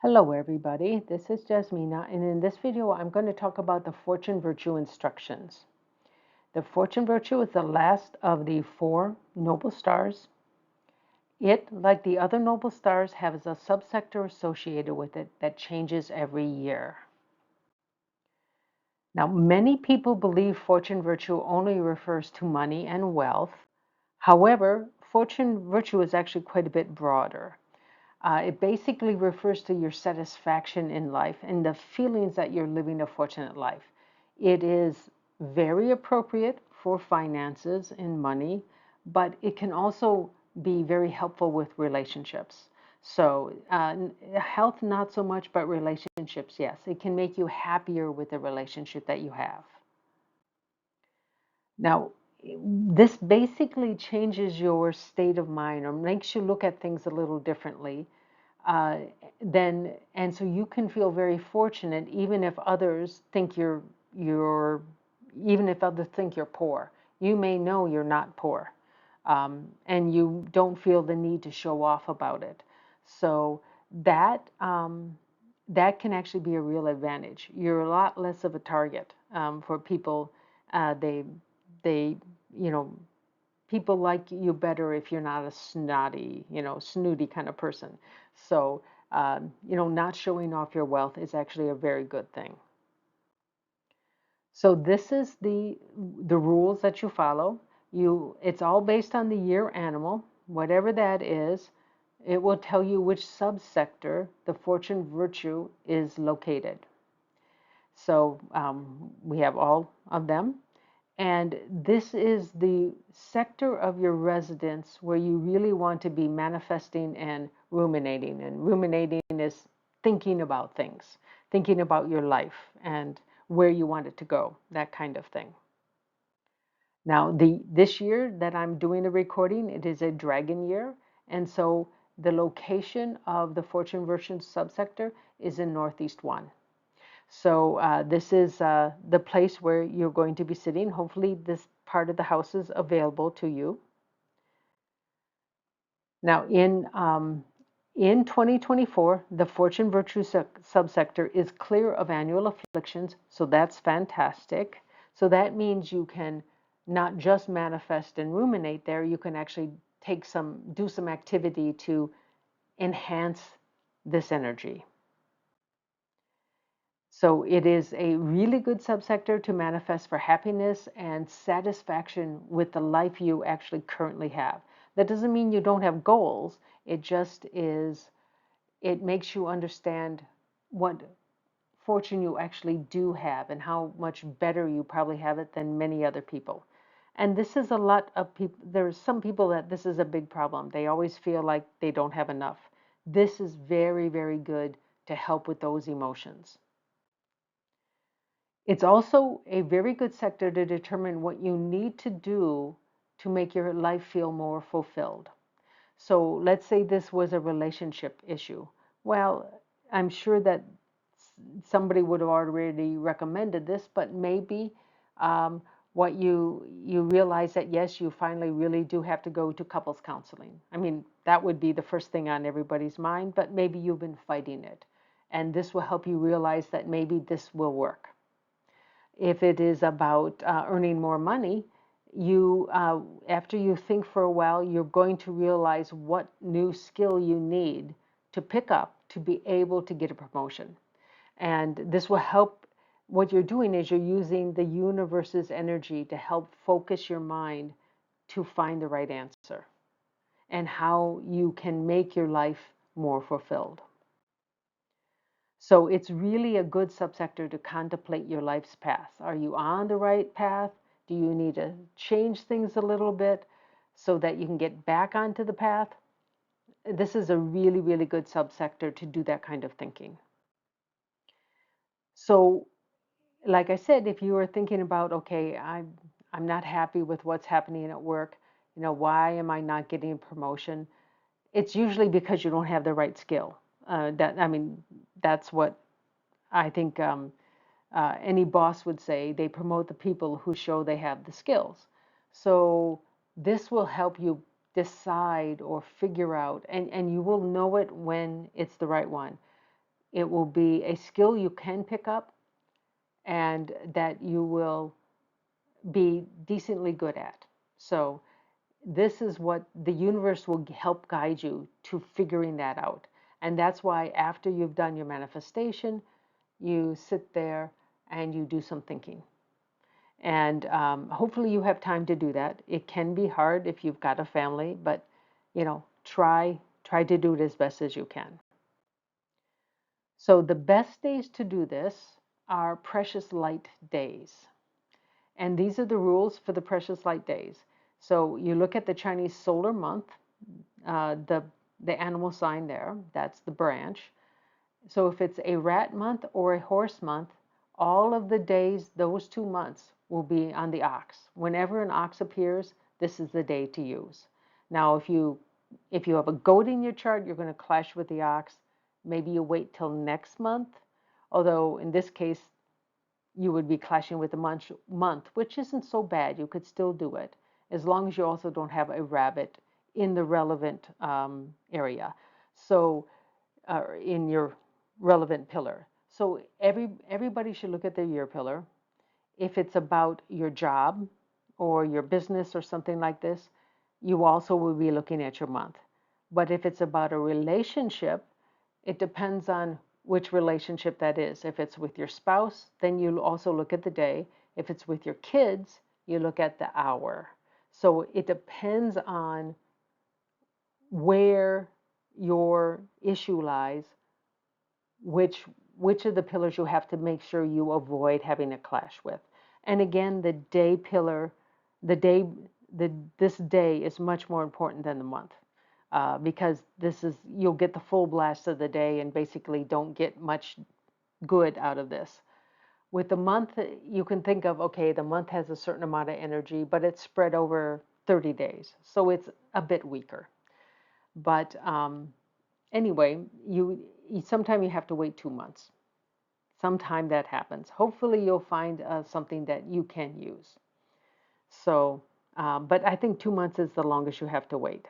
Hello everybody, this is Jasmina, and in this video I'm going to talk about the Fortune Virtue instructions. The Fortune Virtue is the last of the four noble stars. It, like the other noble stars, has a subsector associated with it that changes every year. Now, many people believe Fortune Virtue only refers to money and wealth. However, Fortune Virtue is actually quite a bit broader. It basically refers to your satisfaction in life and the feelings that you're living a fortunate life. It is very appropriate for finances and money, but it can also be very helpful with relationships. So, health, not so much, but relationships, yes. It can make you happier with the relationship that you have. Now, this basically changes your state of mind or makes you look at things a little differently. uh, and so you can feel very fortunate even if others think you're even if others think you're poor. You may know you're not poor, and you don't feel the need to show off about it. So that can actually be a real advantage. You're a lot less of a target for people. They you know People like you better if you're not a snooty kind of person. So, not showing off your wealth is actually a very good thing. So this is the rules that you follow. It's all based on the year animal, whatever that is. It will tell you which subsector the fortune virtue is located. So we have all of them. And this is the sector of your residence where you really want to be manifesting and ruminating. And ruminating is thinking about things, thinking about your life and where you want it to go, that kind of thing. Now, this year that I'm doing the recording, it is a dragon year. And so the location of the Fortune Virtue subsector is in Northeast 1. So this is the place where you're going to be sitting. Hopefully this part of the house is available to you. Now in 2024, the Fortune Virtue subsector is clear of annual afflictions, so that's fantastic. So that means you can not just manifest and ruminate there, you can actually do some activity to enhance this energy. So it is a really good subsector to manifest for happiness and satisfaction with the life you actually currently have. That doesn't mean you don't have goals. It makes you understand what fortune you actually do have and how much better you probably have it than many other people. And this is a lot of people, there's some people that this is a big problem. They always feel like they don't have enough. This is very, very good to help with those emotions. It's also a very good sector to determine what you need to do to make your life feel more fulfilled. So let's say this was a relationship issue. Well, I'm sure that somebody would have already recommended this, but maybe um, what you realize that yes, you finally really do have to go to couples counseling. I mean, that would be the first thing on everybody's mind, but maybe you've been fighting it. And this will help you realize that maybe this will work. If it is about earning more money, after you think for a while, you're going to realize what new skill you need to pick up to be able to get a promotion. And this will help. What you're doing is you're using the universe's energy to help focus your mind to find the right answer and how you can make your life more fulfilled. So it's really a good subsector to contemplate your life's path. Are you on the right path? Do you need to change things a little bit so that you can get back onto the path? This is a really, really good subsector to do that kind of thinking. So, like I said, if you are thinking about, okay, I'm not happy with what's happening at work, why am I not getting a promotion? It's usually because you don't have the right skill. That's what I think any boss would say. They promote the people who show they have the skills. So this will help you decide or figure out, and you will know it when it's the right one. It will be a skill you can pick up and that you will be decently good at. So this is what the universe will help guide you to figuring that out. And that's why after you've done your manifestation, you sit there and you do some thinking. And hopefully you have time to do that. It can be hard if you've got a family, but try to do it as best as you can. So the best days to do this are precious light days. And these are the rules for the precious light days. So you look at the Chinese solar month, uh, the the animal sign there, that's the branch. So if it's a rat month or a horse month, all of the days, those 2 months, will be on the ox. Whenever an ox appears, this is the day to use. Now, if you have a goat in your chart, you're going to clash with the ox. Maybe you wait till next month. Although in this case, you would be clashing with the month, which isn't so bad. You could still do it as long as you also don't have a rabbit in the relevant area. So in your relevant pillar. So everybody should look at their year pillar. If it's about your job or your business or something like this, you also will be looking at your month. But if it's about a relationship, it depends on which relationship that is. If it's with your spouse, then you also look at the day. If it's with your kids, you look at the hour. So it depends on where your issue lies, which which of the pillars you have to make sure you avoid having a clash with. And again, the day pillar, the day this day is much more important than the month. Because this is you'll get the full blast of the day and basically don't get much good out of this. With the month, you can think of, okay, the month has a certain amount of energy, but it's spread over 30 days, so it's a bit weaker. But anyway, sometime you have to wait 2 months. Sometime that happens. Hopefully, you'll find something that you can use. So, but I think 2 months is the longest you have to wait.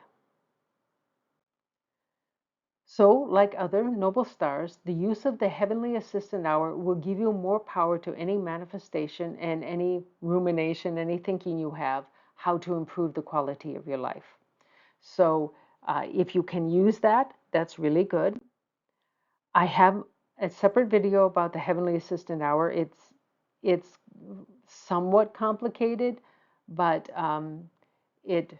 So, like other noble stars, the use of the heavenly assistant hour will give you more power to any manifestation and any rumination, any thinking you have, how to improve the quality of your life. So, if you can use that, that's really good. I have a separate video about the Heavenly Assistant Hour. It's somewhat complicated, but it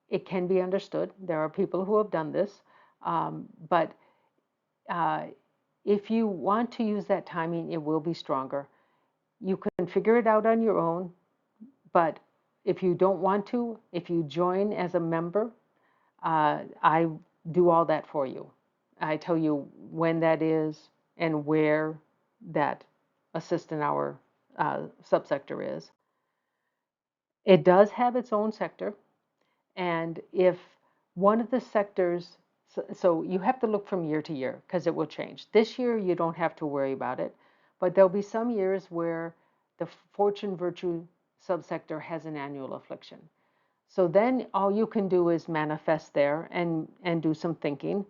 it can be understood. There are people who have done this, but uh, if you want to use that timing, it will be stronger. You can figure it out on your own, but if you don't want to, if you join as a member, I do all that for you. I tell you when that is and where that assistant hour subsector is. It does have its own sector, and if one of the sectors, so you have to look from year to year because it will change. This year you don't have to worry about it, but there'll be some years where the fortune virtue subsector has an annual affliction. So then all you can do is manifest there and do some thinking.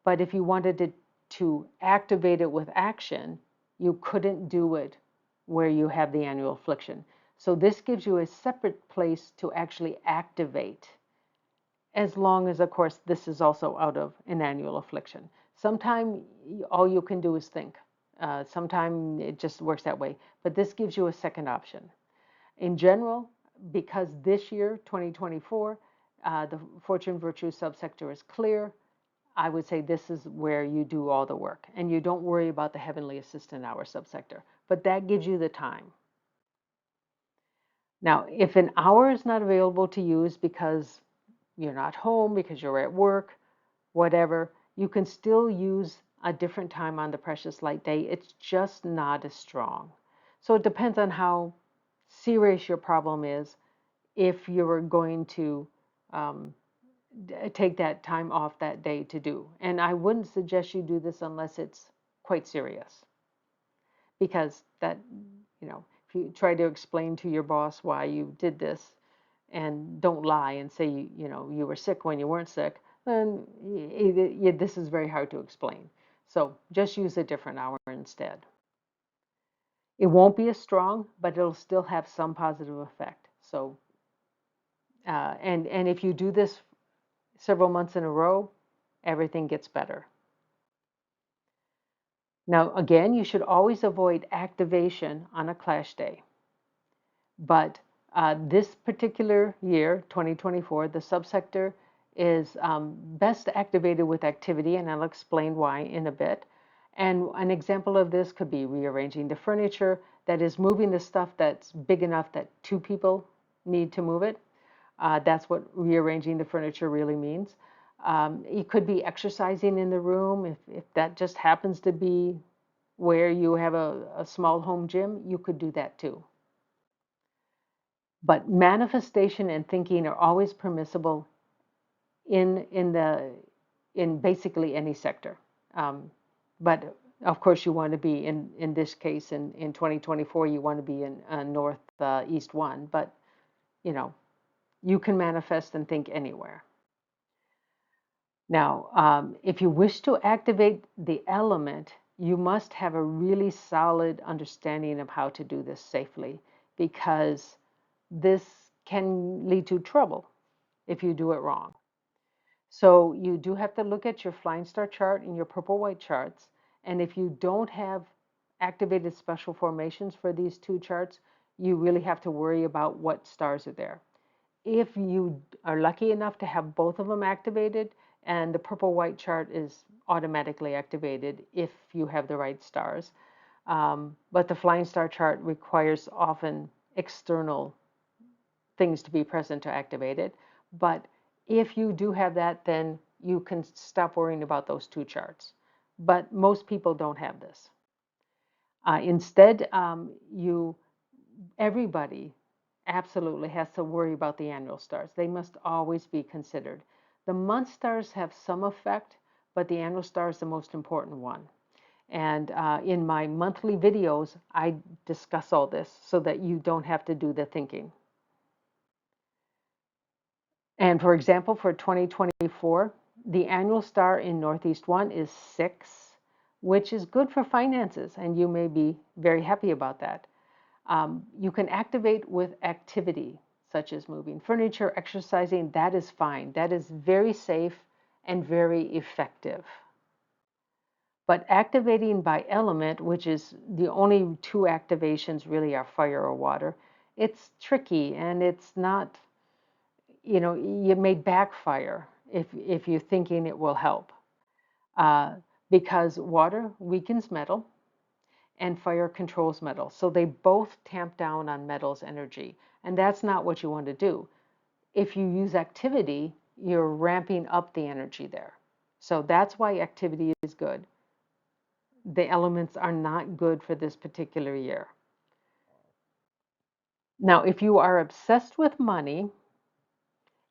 But if you wanted to activate it with action, you couldn't do it where you have the annual affliction. So this gives you a separate place to actually activate, as long as, of course, this is also out of an annual affliction. Sometimes all you can do is think. Sometimes it just works that way. But this gives you a second option. In general, because this year, 2024, the fortune virtue subsector is clear, I would say this is where you do all the work and you don't worry about the heavenly assistant hour subsector, but that gives you the time. Now, if an hour is not available to use because you're not home, because you're at work, whatever, you can still use a different time on the precious light day. It's just not as strong. So it depends on how serious your problem is if you're going to um, take that time off that day to do. And I wouldn't suggest you do this unless it's quite serious, because that, if you try to explain to your boss why you did this and don't lie and say, you were sick when you weren't sick, then this is very hard to explain. So just use a different hour instead. It won't be as strong, but it'll still have some positive effect. So, and if you do this several months in a row, everything gets better. Now, again, you should always avoid activation on a clash day. But this particular year, 2024, the subsector is best activated with activity, and I'll explain why in a bit. And an example of this could be rearranging the furniture, that is moving the stuff that's big enough that two people need to move it. That's what rearranging the furniture really means. It could be exercising in the room. If that just happens to be where you have a small home gym, you could do that too. But manifestation and thinking are always permissible in basically any sector. But of course, you want to be in this case in 2024, you want to be in North East 1. But you know, you can manifest and think anywhere. Now, if you wish to activate the element, you must have a really solid understanding of how to do this safely, because this can lead to trouble if you do it wrong. So you do have to look at your flying star chart and your purple white charts. And if you don't have activated special formations for these two charts, you really have to worry about what stars are there. If you are lucky enough to have both of them activated, and the purple white chart is automatically activated if you have the right stars. But the flying star chart requires often external things to be present to activate it. But if you do have that, then you can stop worrying about those two charts. But most people don't have this. Instead, everybody absolutely has to worry about the annual stars. They must always be considered. The month stars have some effect, but the annual star is the most important one. And in my monthly videos, I discuss all this so that you don't have to do the thinking. And for example, for 2024, the annual star in Northeast 1 is 6, which is good for finances, and you may be very happy about that. You can activate with activity, such as moving furniture, exercising. That is fine. That is very safe and very effective. But activating by element, which is the only two activations really are fire or water, it's tricky, and it's not, you may backfire if you're thinking it will help. Because water weakens metal and fire controls metal. So they both tamp down on metal's energy. And that's not what you want to do. If you use activity, you're ramping up the energy there. So that's why activity is good. The elements are not good for this particular year. Now, if you are obsessed with money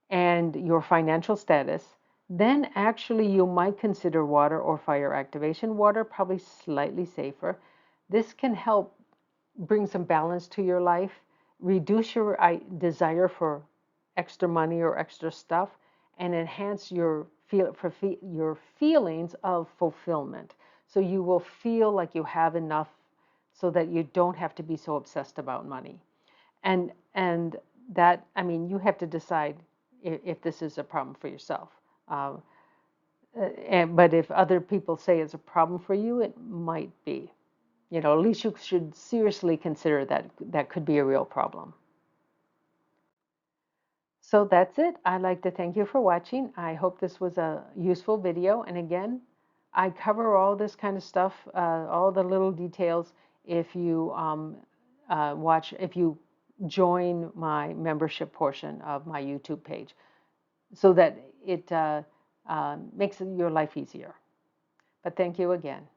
and your financial status, then actually you might consider water or fire activation. Water probably slightly safer. This can help bring some balance to your life, reduce your desire for extra money or extra stuff, and enhance your feelings of fulfillment. So you will feel like you have enough so that you don't have to be so obsessed about money. And that, I mean, you have to decide if this is a problem for yourself. But if other people say it's a problem for you, it might be. At least you should seriously consider that that could be a real problem. So that's it. I'd like to thank you for watching. I hope this was a useful video. And again, I cover all this kind of stuff, all the little details, if you if you join my membership portion of my YouTube page, so that it makes your life easier. But thank you again.